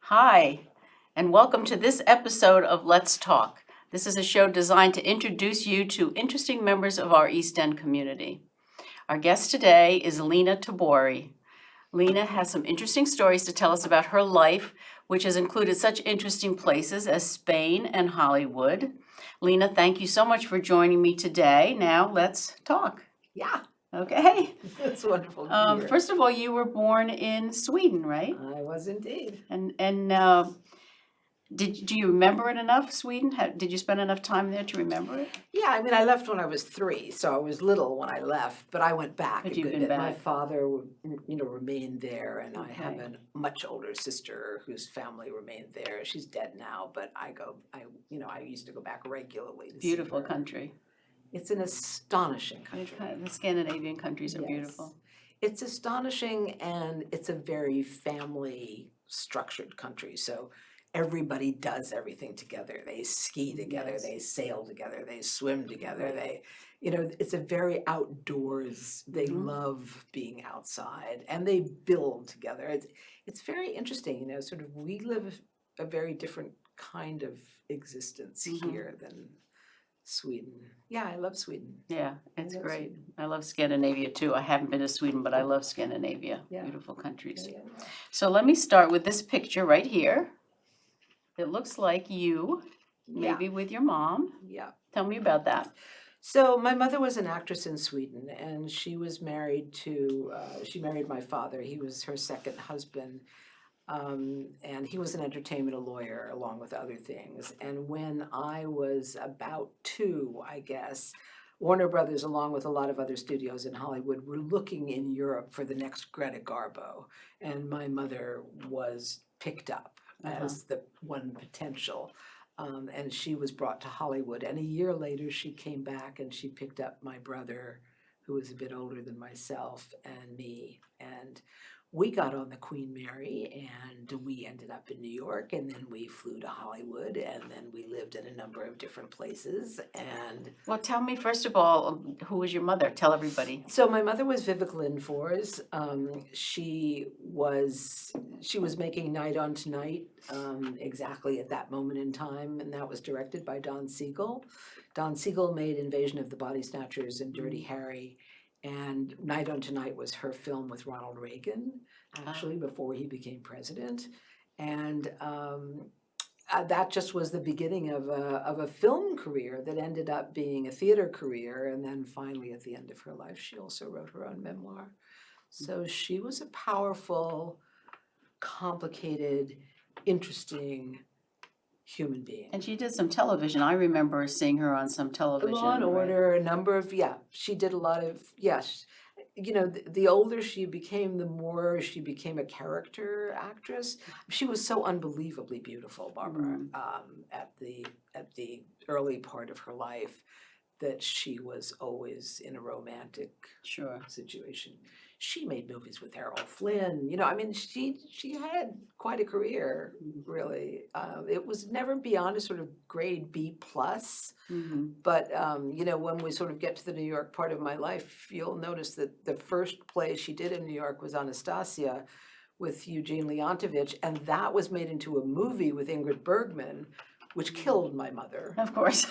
Hi, and welcome to this episode of Let's Talk. This is a show designed to introduce you to interesting members of our East End community. Our guest today is Lena Tabori. Lena has some interesting stories to tell us about her life, which has included such interesting places as Spain and Hollywood. Lena, thank you so much for joining me today. Now let's talk. Yeah, Okay. it's wonderful to be here. First of all, you were born in Sweden, right? I was indeed. And do you remember it enough, Sweden? Did you spend enough time there to remember it? Yeah, I mean, I left when I was 3, so I was little when I left, but I went back But a you've good been bit. My back. father, remained there, and I have Okay. a much older sister whose family remained there. She's dead now, but I used to go back regularly to see Beautiful her. country. It's an astonishing country. The Scandinavian countries are Yes. beautiful. It's astonishing, and it's a very family structured country. So everybody does everything together. They ski together, Yes. they sail together, they swim together. Right. It's a very outdoors. They Mhm. love being outside, and they build together. It's very interesting. Sort of we live a very different kind of existence Mhm. here than Sweden. Yeah, I love Sweden. Yeah, it's love great. Sweden. I love Scandinavia too. I haven't been to Sweden, but I love Scandinavia. Yeah. Beautiful countries. Yeah. So let me start with this picture right here. It looks like you, Yeah. maybe with your mom. Yeah. Tell me about that. So my mother was an actress in Sweden, and she married my father. He was her second husband, and he was an entertainment lawyer along with other things. And when I was about 2, I guess, Warner Brothers, along with a lot of other studios in Hollywood, were looking in Europe for the next Greta Garbo, and my mother was picked up as the one potential. And she was brought to Hollywood. And a year later, she came back and she picked up my brother, who was a bit older than myself, and me. And we got on the Queen Mary, and we ended up in New York, and then we flew to Hollywood, and then we lived in a number of different places. And Well, tell me first of all, who was your mother? Tell everybody. so my mother was Viveca Lindfors. She was making Night on Tonight exactly at that moment in time, and that was directed by Don Siegel. Don Siegel made Invasion of the Body Snatchers and Dirty Harry, and Night on Tonight was her film with Ronald Reagan, actually, before he became president. And that just was the beginning of a film career that ended up being a theater career. And then finally, at the end of her life, she also wrote her own memoir. So she was a powerful, complicated, interesting human being. And she did some television. I remember seeing her on some television. Law and right? Order, a number of, she did a lot of, yes. The older she became, the more she became a character actress. She was so unbelievably beautiful, Barbara, at the early part of her life, that she was always in a romantic Sure. situation. She made movies with Errol Flynn. I mean, she had quite a career, really. It was never beyond a sort of grade B plus. Mhm. But when we sort of get to the New York part of my life, you'll notice that the first play she did in New York was Anastasia with Eugene Leontovich, and that was made into a movie with Ingrid Bergman, which killed my mother. Of course.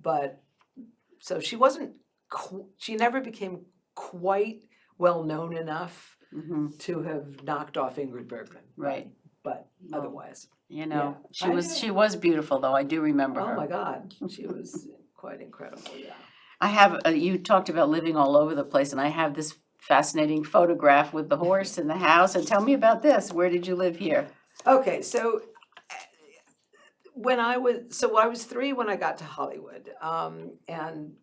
But so she never became quite well known enough Mhm. to have knocked off Ingrid Bergman. Right. But Well, otherwise. Yeah. I She was beautiful though. I do remember her. Oh my God, she was quite incredible, yeah. I have, you talked about living all over the place, and I have this fascinating photograph with the horse in the house. And tell me about this. Where did you live here? Okay, so I was 3 when I got to Hollywood, and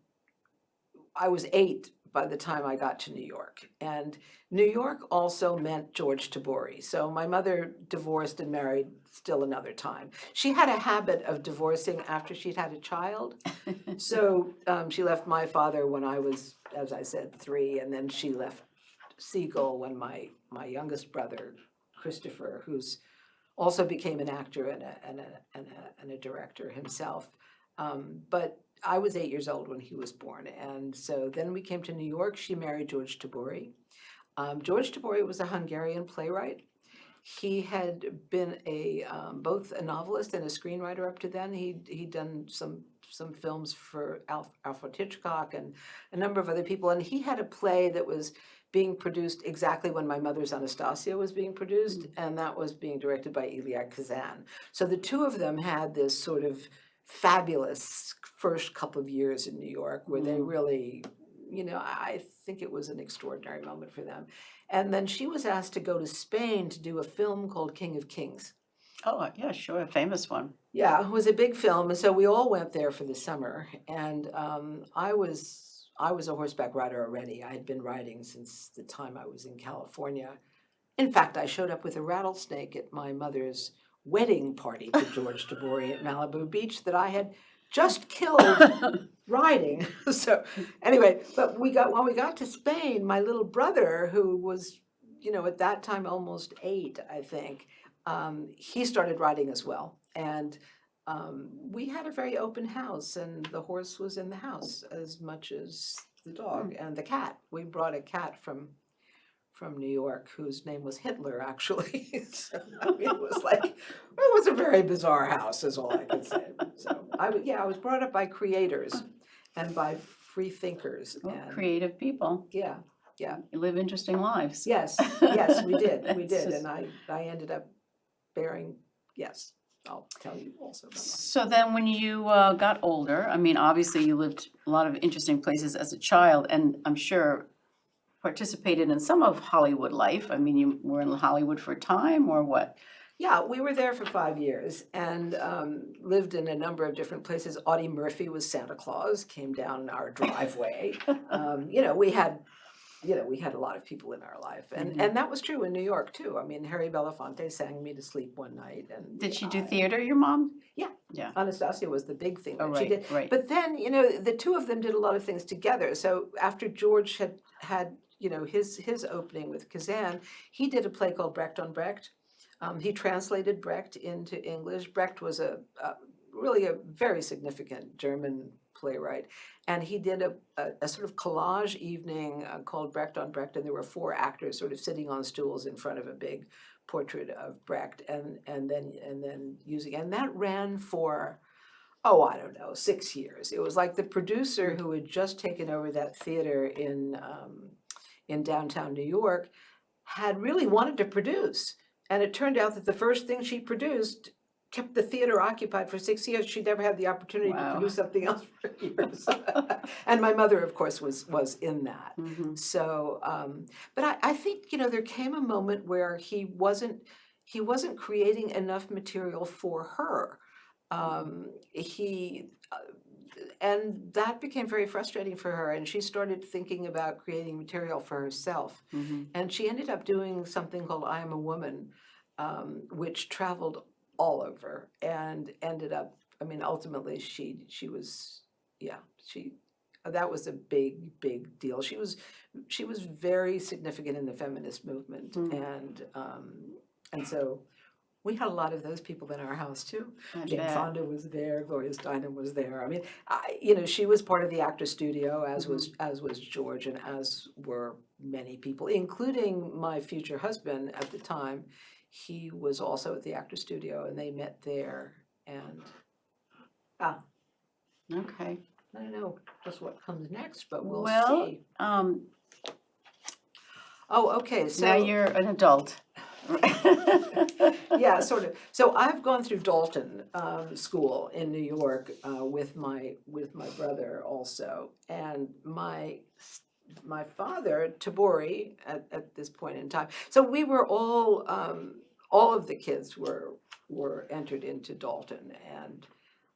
I was 8 by the time I got to New York. And New York also meant George Tabori. So my mother divorced and married still another time. She had a habit of divorcing after she'd had a child. So she left my father when I was, as I said, 3, and then she left Siegel when my youngest brother, Christopher, who's also became an actor and a director himself. But I was 8 years old when he was born, and so then we came to New York. She married George Tabori. George Tabori was a Hungarian playwright, He had been both a novelist and a screenwriter up to then. He'd done some films for Alfred Hitchcock and a number of other people, and he had a play that was being produced exactly when My Mother's Anastasia was being produced, and that was being directed by Elia Kazan. So the two of them had this sort of fabulous first couple of years in New York where they really, I think it was an extraordinary moment for them. And then she was asked to go to Spain to do a film called King of Kings. Oh, yeah, sure, a famous one. Yeah, it was a big film, and so we all went there for the summer. And I was a horseback rider already. I had been riding since the time I was in California. In fact, I showed up with a rattlesnake at my mother's wedding party to George Tabori at Malibu Beach that I had just killed riding. So anyway, but when we got to Spain, my little brother, who was, at that time almost 8, I think, he started riding as well. And we had a very open house, and the horse was in the house as much as the dog and the cat. We brought a cat from New York whose name was Hitler, actually. So, it was a very bizarre house, is all I can say. So I was brought up by creators and by free thinkers. Well, and creative people. Yeah. You live interesting lives. Yes, we did, and I ended up bearing, yes, I'll tell you also about that. So then when you got older, I mean, obviously you lived a lot of interesting places as a child, and I'm sure participated in some of Hollywood life. I mean, you were in Hollywood for a time, or what? Yeah, we were there for 5 years and lived in a number of different places. Audie Murphy was Santa Claus, came down our driveway. We had a lot of people in our life, and that was true in New York too. I mean, Harry Belafonte sang me to sleep one night, and Did she do theater, your mom? Yeah. Anastasia was the big thing that Oh, she right, did. right. But then, the two of them did a lot of things together. So after George had his opening with Kazan, he did a play called Brecht on Brecht. He translated Brecht into English. Brecht was really a very significant German playwright, and he did a sort of collage evening called Brecht on Brecht, and there were 4 actors sort of sitting on stools in front of a big portrait of Brecht, and then using, and that ran for, I don't know, 6 years. It was like the producer who had just taken over that theater in downtown New York had really wanted to produce, and it turned out that the first thing she produced kept the theater occupied for 6 years. She never had the opportunity to produce something else for years. And my mother, of course, was in that. So, but I think, there came a moment where he wasn't creating enough material for her. And that became very frustrating for her, and she started thinking about creating material for herself. And she ended up doing something called I Am a Woman, which traveled all over and ended up, ultimately she was, that was a big deal. She was very significant in the feminist movement, and so we had a lot of those people in our house too. Jane Fonda was there, Gloria Steinem was there. She was part of the actor studio, as was George, and as were many people, including my future husband at the time. He was also at the actor studio, and they met there. And Okay. I don't know just what comes next, but we'll see. Okay. So now you're an adult. Yeah, sort of. So I've gone through Dalton School in New York with my brother also, and my father, Tabori, at this point in time. So we were all of the kids were entered into Dalton, and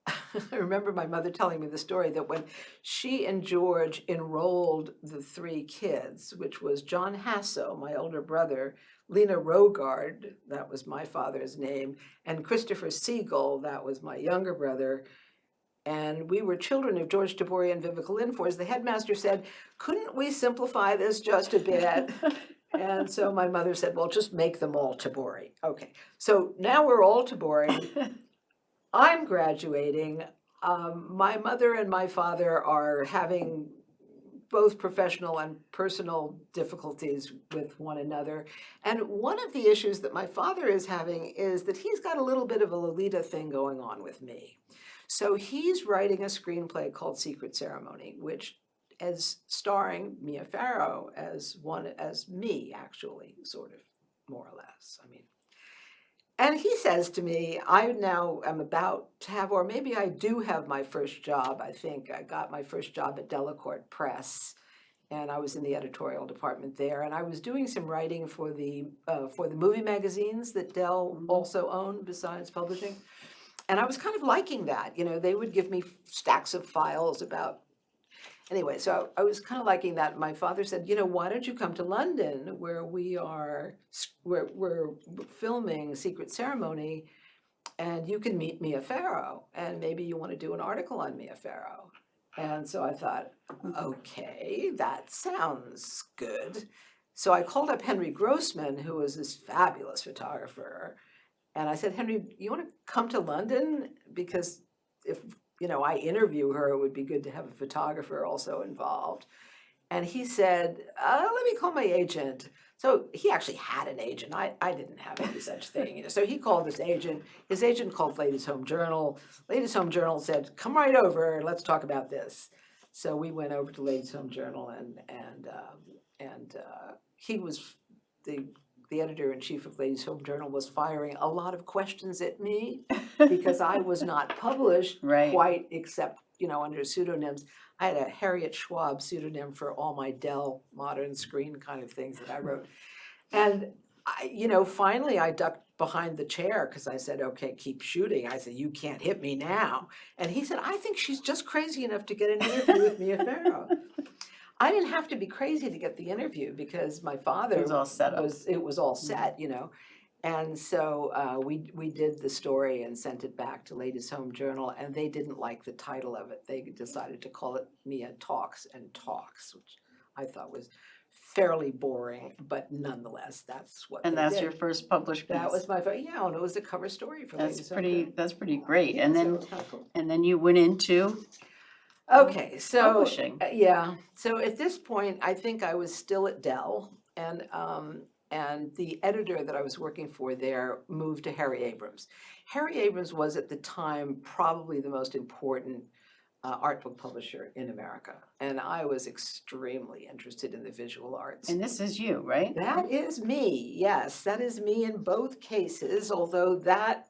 I remember my mother telling me the story that when she and George enrolled the 3 kids, which was John Hasso, my older brother, Lena Rogard, that was my father's name, and Christopher Siegel, that was my younger brother, and we were children of George Tabori and Viveca Lindfors, the headmaster said, couldn't we simplify this just a bit? And so my mother said, well, just make them all Tabori. Okay, so now we're all Tabori. I'm graduating. My mother and my father are having both professional and personal difficulties with one another. And one of the issues that my father is having is that he's got a little bit of a Lolita thing going on with me. So he's writing a screenplay called Secret Ceremony, which as starring Mia Farrow as me, actually, sort of, more or less. I mean, and he says to me, I now am about to have, or maybe I do have my first job. I think I got my first job at Delacorte Press, and I was in the editorial department there. And I was doing some writing for the movie magazines that Dell also owned besides publishing. And I was kind of liking that. You know, they would give me stacks of files about. Anyway, so I was kind of liking that. My father said, you know, why don't you come to London where we're filming Secret Ceremony, and you can meet Mia Farrow, and maybe you want to do an article on Mia Farrow. And so I thought, okay, that sounds good. So I called up Henry Grossman, who was this fabulous photographer, and I said, Henry, you want to come to London? Because if I interview her, it would be good to have a photographer also involved. And he said, let me call my agent. So he actually had an agent. I didn't have any such thing. So he called his agent. His agent called Ladies' Home Journal. Ladies' Home Journal said, come right over, let's talk about this. So we went over to Ladies' Home Journal, and he was the editor-in-chief of Ladies' Home Journal was firing a lot of questions at me because I was not published quite, except, under pseudonyms. I had a Harriet Schwab pseudonym for all my Dell modern screen kind of things that I wrote. And, finally I ducked behind the chair because I said, okay, keep shooting. I said, you can't hit me now. And he said, I think she's just crazy enough to get an interview with Mia Farrow. I didn't have to be crazy to get the interview because my father was all set up. It was all set, And so we did the story and sent it back to Ladies' Home Journal, and they didn't like the title of it. They decided to call it Mia Talks and Talks, which I thought was fairly boring, but nonetheless, that's what. And they that's did. your first published piece. That was my and it was a cover story for Ladies' Home Journal. That's pretty great. Yeah, And so then it was kind of cool. and then you went into Okay, so publishing. So at this point, I think I was still at Dell, and the editor that I was working for there moved to Harry Abrams. Harry Abrams was at the time probably the most important art book publisher in America, and I was extremely interested in the visual arts. And this is you, right? That is me, yes, that is me in both cases, although that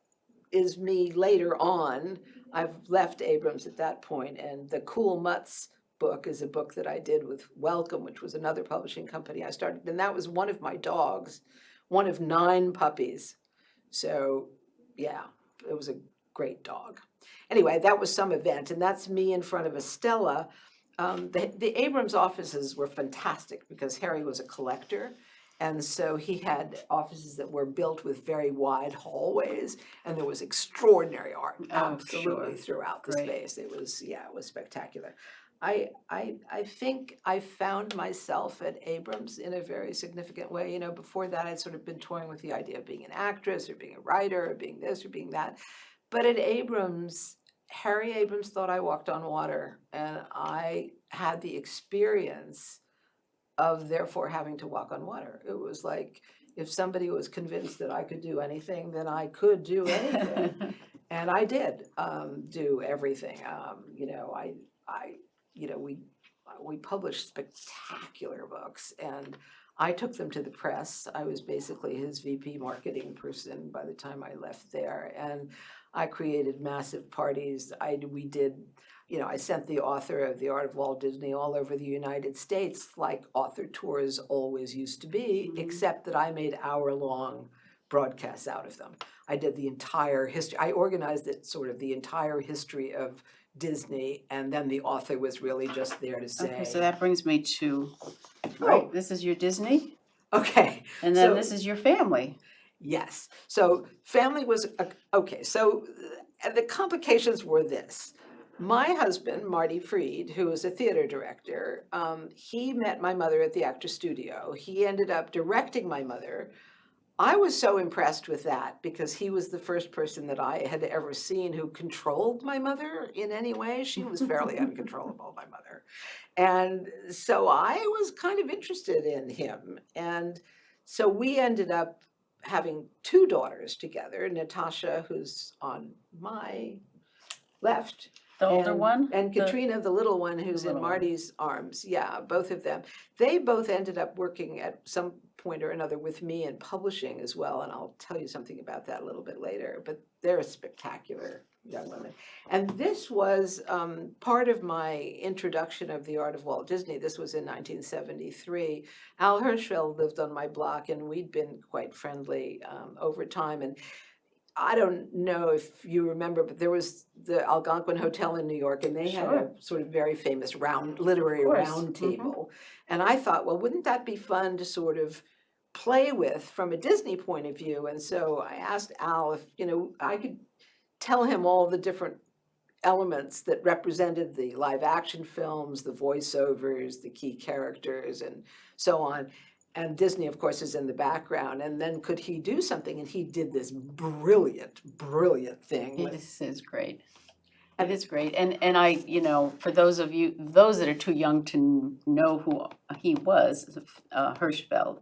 is me later on. I've left Abrams at that point, and the Cool Mutts book is a book that I did with Welcome, which was another publishing company I started, and that was one of my dogs, one of 9 puppies. So yeah, it was a great dog. Anyway, that was some event, and that's me in front of a Stella. The Abrams offices were fantastic because Harry was a collector. And so he had offices that were built with very wide hallways, and there was extraordinary art absolutely throughout the space. It was spectacular. I think I found myself at Abrams in a very significant way. Before that I'd sort of been toying with the idea of being an actress or being a writer or being this or being that. But at Abrams, Harry Abrams thought I walked on water, and I had the experience of therefore having to walk on water. It was like if somebody was convinced that I could do anything, then I could do anything. And I did do everything. We published spectacular books, and I took them to the press. I was basically his VP marketing person by the time I left there, and I created massive parties. I sent the author of The Art of Walt Disney all over the United States, like author tours always used to be, except that I made hour-long broadcasts out of them. I did the entire history. I organized it, sort of the entire history of Disney, and then the author was really just there to say. Okay, so that brings me to, right, this is your Disney, Okay. and then this is your family. Yes. So family was, okay, so the complications were this. My husband, Marty Freed, who was a theater director, he met my mother at the Actors Studio. He ended up directing my mother I was so impressed with that because he was the first person that I had ever seen who controlled my mother in any way. She was fairly uncontrollable, my mother. And so I was kind of interested in him. And so we ended up having two daughters together, Natasha, who's on my left, The older and one? and Katrina, the little one who's in little one. Marty's arms. Yeah, both of them. They both ended up working at some point or another with me in publishing as well, and I'll tell you something about that a little bit later. But they're spectacular young women. And this was part of my introduction of the art of Walt Disney. This was in 1973. Al Hirschfeld lived on my block, and we'd been quite friendly over time. And I don't know if you remember, but there was the Algonquin Hotel in New York, and they had a sort of very famous literary round table. And I thought, well, wouldn't that be fun to sort of play with from a Disney point of view? And so I asked Al if, I could tell him all the different elements that represented the live action films, the voiceovers, the key characters, and so on. And Disney, of course, is in the background. And then could he do something? And he did this brilliant, brilliant thing. This is great. It is great. And I, for those that are too young to know who he was, Hirschfeld,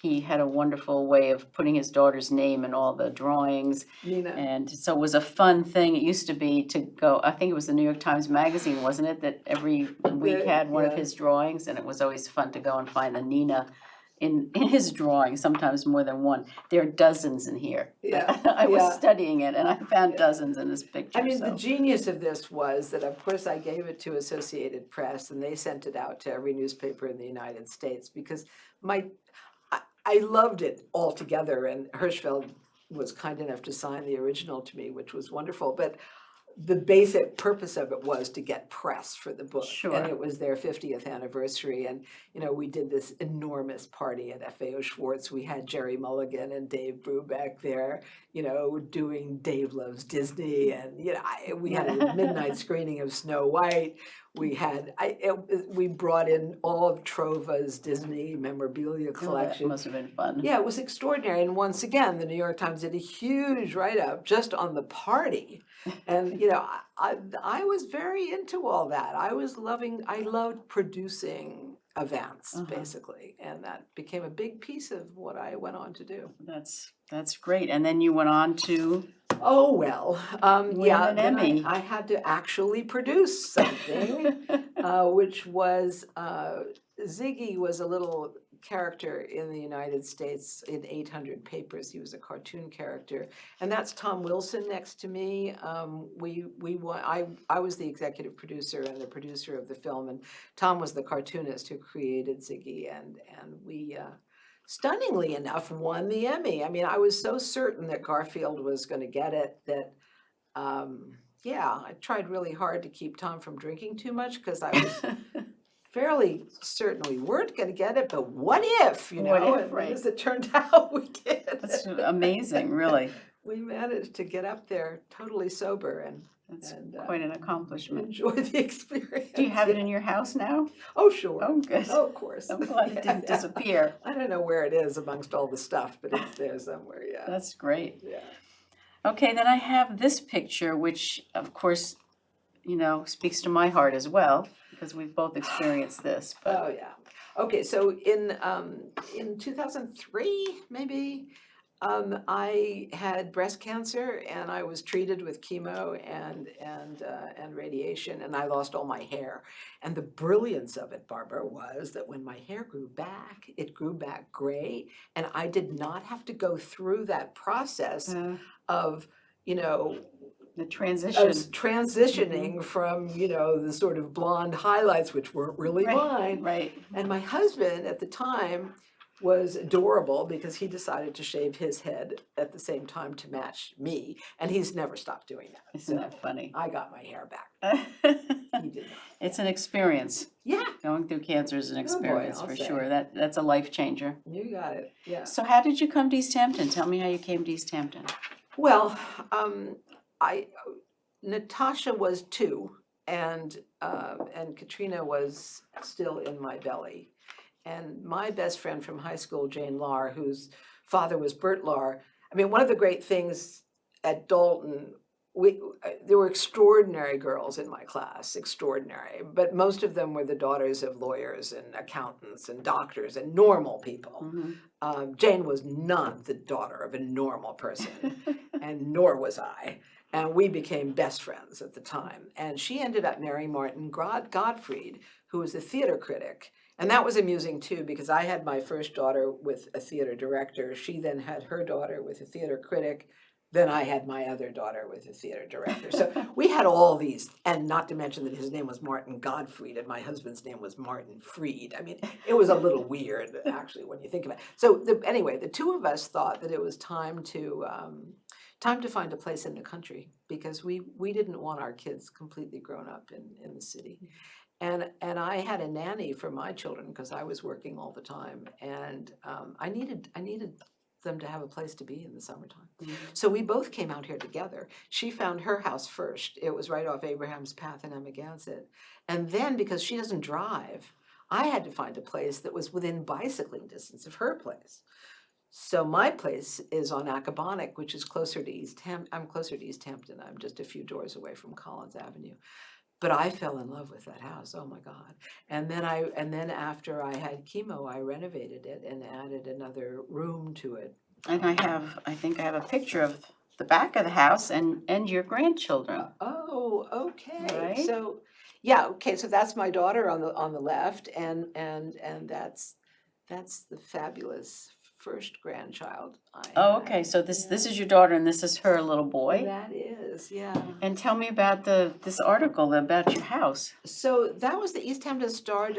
he had a wonderful way of putting his daughter's name in all the drawings. Nina. And so it was a fun thing. It used to be to go, I think it was the New York Times Magazine, wasn't it? That every week had one of his drawings, and it was always fun to go and find the Nina in his drawing, sometimes more than one. There are dozens in here. Yeah. I was studying it and I found dozens in this picture. I mean, the genius of this was that, of course, I gave it to Associated Press, and they sent it out to every newspaper in the United States because I loved it altogether, and Hirschfeld was kind enough to sign the original to me, which was wonderful. But the basic purpose of it was to get press for the book. Sure. And it was their 50th anniversary. And, we did this enormous party at FAO Schwartz. We had Jerry Mulligan and Dave Brubeck there, doing Dave Loves Disney. And, we had a midnight screening of Snow White. We brought in all of Trova's Disney memorabilia collection. That must have been fun. Yeah, it was extraordinary. And once again, the New York Times did a huge write-up just on the party. And, I was very into all that. I loved producing events, basically. And that became a big piece of what I went on to do. That's great. And then you went on to... Oh, well, an Emmy. I had to actually produce something, which was, Ziggy was a little character in the United States in 800 Papers. He was a cartoon character, and that's Tom Wilson next to me. I was the executive producer and the producer of the film, and Tom was the cartoonist who created Ziggy, and we stunningly enough won the Emmy. I mean, I was so certain that Garfield was going to get it that I tried really hard to keep Tom from drinking too much because I was fairly certain we weren't going to get it, but what if, right. As it turned out, we did. That's amazing, really. We managed to get up there totally sober and quite an accomplishment. Enjoy the experience. Do you have it in your house now? Oh, sure. Oh, good. Oh, of course. I'm glad it didn't disappear. I don't know where it is amongst all the stuff, but it's there somewhere, yeah. That's great. Yeah. Okay, then I have this picture, which, of course, speaks to my heart as well, because we've both experienced this. But... Oh, yeah. Okay, so in 2003, maybe, I had breast cancer, and I was treated with chemo and radiation, and I lost all my hair. And the brilliance of it, Barbara, was that when my hair grew back, it grew back gray, and I did not have to go through that process of, the transition. Transitioning from, the sort of blonde highlights, which weren't really mine. Right. And my husband at the time was adorable because he decided to shave his head at the same time to match me. And he's never stopped doing that. Isn't that funny? I got my hair back. He did not. It's an experience. Yeah. Going through cancer is an experience I'll for say. Sure. That's a life changer. You got it. Yeah. So how did you come to East Hampton? Tell me how you came to East Hampton. Well, Natasha was 2, and Katrina was still in my belly. And my best friend from high school, Jane Lahr, who's father was Bert Lahr. I mean, one of the great things at Dalton, there were extraordinary girls in my class, extraordinary, but most of them were the daughters of lawyers and accountants and doctors and normal people. Mm-hmm. Jane was not the daughter of a normal person, and nor was I. And we became best friends at the time. And she ended up marrying Martin Gottfried, who was a theater critic. And that was amusing too, because I had my first daughter with a theater director. She then had her daughter with a theater critic. Then I had my other daughter with a theater director. So we had all these, and not to mention that his name was Martin Gottfried and my husband's name was Martin Fried. I mean, it was a little weird, actually, when you think about it. So anyway, the two of us thought that it was time to find a place in the country, because we didn't want our kids completely grown up in the city. And I had a nanny for my children because I was working all the time, and I needed them to have a place to be in the summertime. Mm-hmm. So we both came out here together. She found her house first. It was right off Abraham's Path in Amagansett. And then, because she doesn't drive, I had to find a place that was within bicycling distance of her place. So my place is on Accabonac, which is closer to East Hampton. I'm closer to East Hampton. I'm just a few doors away from Collins Avenue. But I fell in love with that house. Oh my God. And then after I had chemo, I renovated it and added another room to it. And I think I have a picture of the back of the house and your grandchildren. Oh, okay. Right. So, yeah, okay. So that's my daughter on the left, and that's the fabulous first grandchild I Oh, had. okay. So this is your daughter and this is her little boy. That is, yeah. And tell me about this article about your house. So that was the East Hampton Star.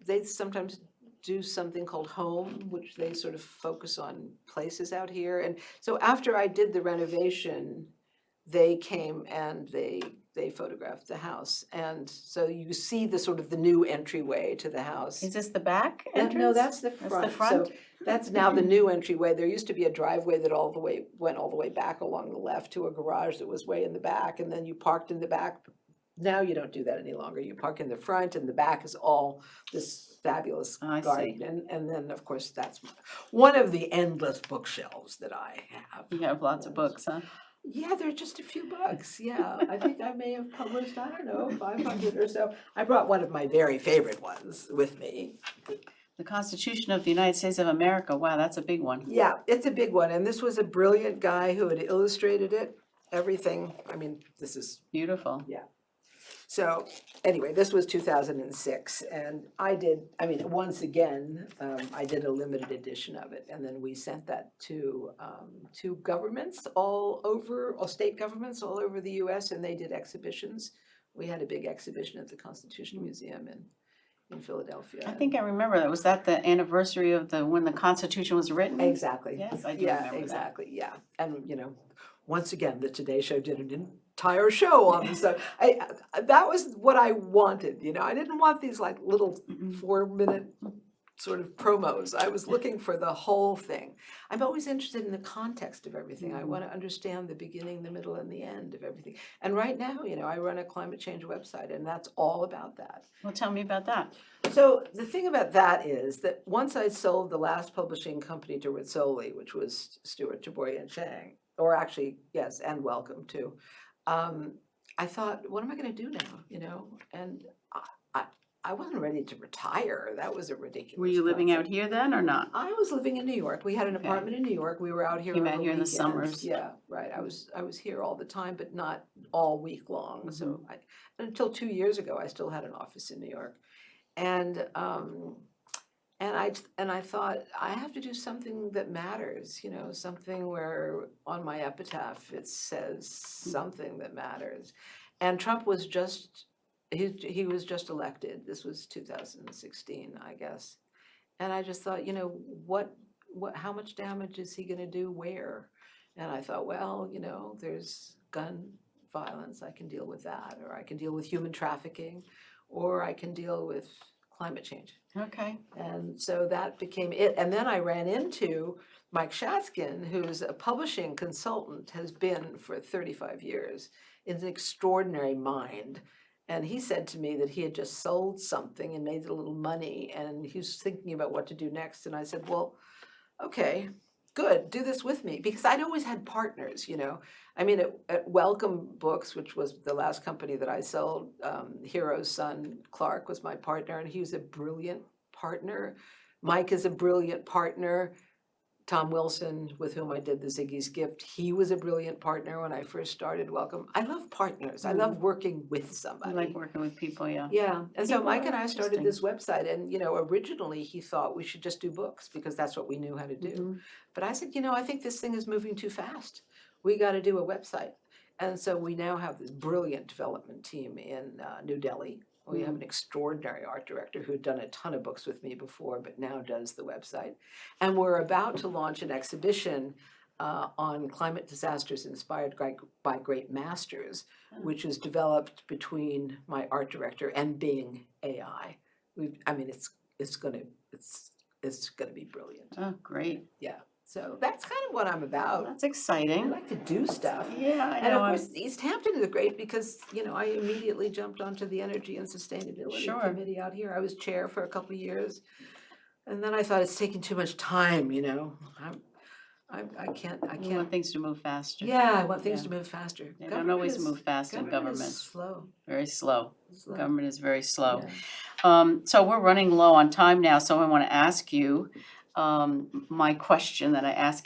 They sometimes do something called Home, which they sort of focus on places out here. And so after I did the renovation, they came and they photographed the house. And so you see the sort of the new entryway to the house. Is this the back entrance? No, that's the front. That's the front? So that's now the new entryway. There used to be a driveway that went all the way back along the left to a garage that was way in the back, and then you parked in the back. Now you don't do that any longer. You park in the front, and the back is all this fabulous garden. And then, of course, that's one of the endless bookshelves that I have. You have lots of books, huh? Yeah, they're just a few bucks. Yeah, I think I may have published, I don't know, 500 or so. I brought one of my very favorite ones with me. The Constitution of the United States of America. Wow, that's a big one. Yeah, it's a big one. And this was a brilliant guy who had illustrated it. Everything. I mean, this is Beautiful. Yeah. So anyway, this was 2006, and once again, I did a limited edition of it, and then we sent that to governments all state governments all over the U.S., and they did exhibitions. We had a big exhibition at the Constitution Museum in Philadelphia. I think I remember that. Was that the anniversary of when the Constitution was written? Exactly. Yes, I do remember exactly. Yeah, and once again, the Today Show did an entire show on this stuff. That was what I wanted. I didn't want these like little 4-minute sort of promos. I was looking for the whole thing. I'm always interested in the context of everything. I want to understand the beginning, the middle, and the end of everything. And right now, I run a climate change website, and that's all about that. Well, tell me about that. So the thing about that is that once I sold the last publishing company to Rizzoli, which was Stewart, Tabori, and Chang, or actually, yes, and Welcome too, I thought, what am I going to do now? And I wasn't ready to retire. That was a ridiculous. Were you living out here then or not? I was living in New York. We had an Okay. apartment in New York. We were out here. Came over out here in the weekends. summers. Yeah, right. I was here all the time, but not all week long. So until 2 years ago, I still had an office in New York, and I thought I have to do something that matters. Something where on my epitaph it says something that matters. And Trump was just. He was just elected. This was 2016, I guess. And I just thought, how much damage is he going to do where? And I thought, well, there's gun violence. I can deal with that, or I can deal with human trafficking, or I can deal with climate change. Okay. And so that became it. And then I ran into Mike Shatskin, who's a publishing consultant, has been for 35 years, is an extraordinary mind. And he said to me that he had just sold something and made a little money, and he was thinking about what to do next. And I said, well, okay, good, do this with me, because I'd always had partners, I mean, at Welcome Books, which was the last company that I sold, Hero's son, Clark, was my partner, and he was a brilliant partner. Mike is a brilliant partner. Tom Wilson, with whom I did the Ziggy's Gift, he was a brilliant partner when I first started Welcome. I love partners. I love working with I somebody. like working with people, yeah. Yeah, and so People Mike are and I started interesting. this website, and originally he thought we should just do books because that's what we knew how to do. Mhm. But I said, I think this thing is moving too fast. We got to do a website. And so we now have this brilliant development team in New Delhi. We have an extraordinary art director who had done a ton of books with me before, but now does the website. And we're about to launch an exhibition on climate disasters inspired by great masters, which is developed between my art director and Bing AI. It's gonna be brilliant. Oh, great. Yeah. So that's kind of what I'm about. That's I exciting. like to do stuff. Yeah, I And know. of course, East Hampton is great because, I immediately jumped onto the Energy and Sustainability Sure. Committee out here. I was chair for a couple of years. And then I thought it's taking too much time, I can't, We want things to move faster. yeah, I want things Yeah. to move faster. They don't Government always is- move fast in Government government. is slow. Very slow. Slow. Government is very slow. Yeah. So we're running low on time now, so I want to ask you my question that I ask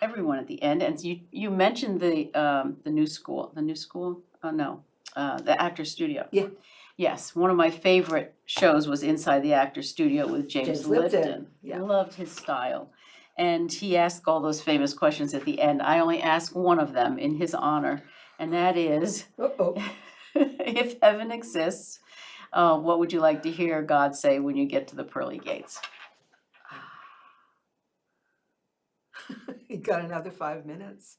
everyone at the end. And you mentioned the new school. The new school? Oh, no. The Actors Studio. Yeah. Yes, one of my favorite shows was Inside the Actors Studio with James Lipton. Yeah. Loved his style. And he asked all those famous questions at the end. I only ask one of them in his honor, and that is, Uh-oh. if heaven exists, what would you like to hear God say when you get to the pearly gates? You got another 5 minutes.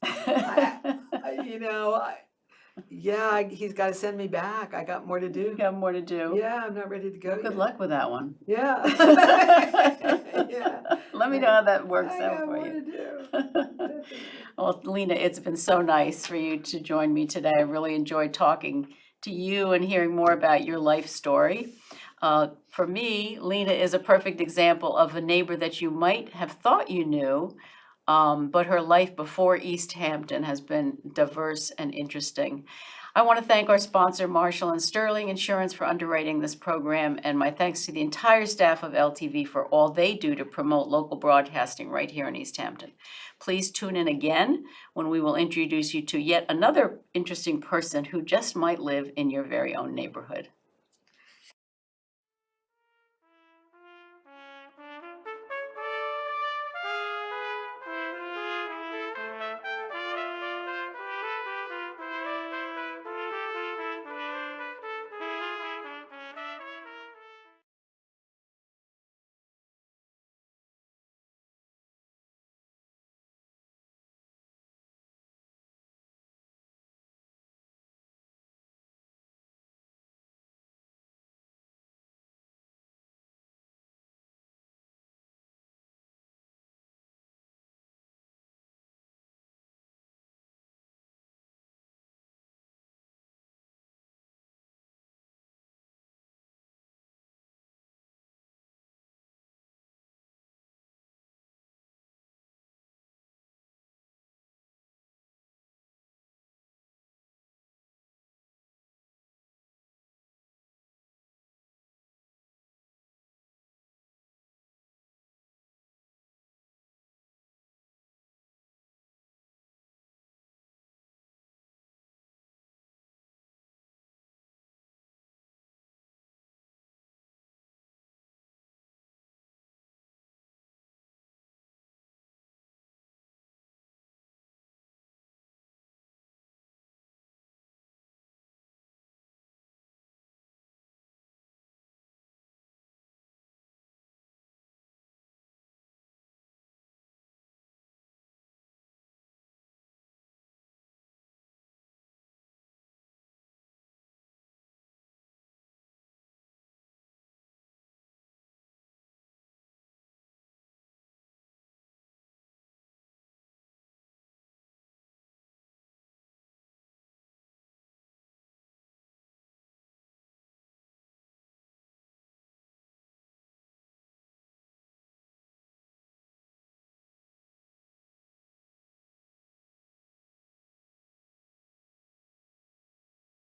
He's got to send me back. I got more to You do. got more to do. Yeah, I'm not ready to go Well, good yet. luck with that one. Yeah. Yeah. Let me know how that works I out got for more you. to do. Definitely. Well, Lena, it's been so nice for you to join me today. I really enjoyed talking to you and hearing more about your life story. For me, Lena is a perfect example of a neighbor that you might have thought you knew, but her life before East Hampton has been diverse and interesting. I want to thank our sponsor, Marshall and Sterling Insurance, for underwriting this program, and my thanks to the entire staff of LTV for all they do to promote local broadcasting right here in East Hampton. Please tune in again when we will introduce you to yet another interesting person who just might live in your very own neighborhood.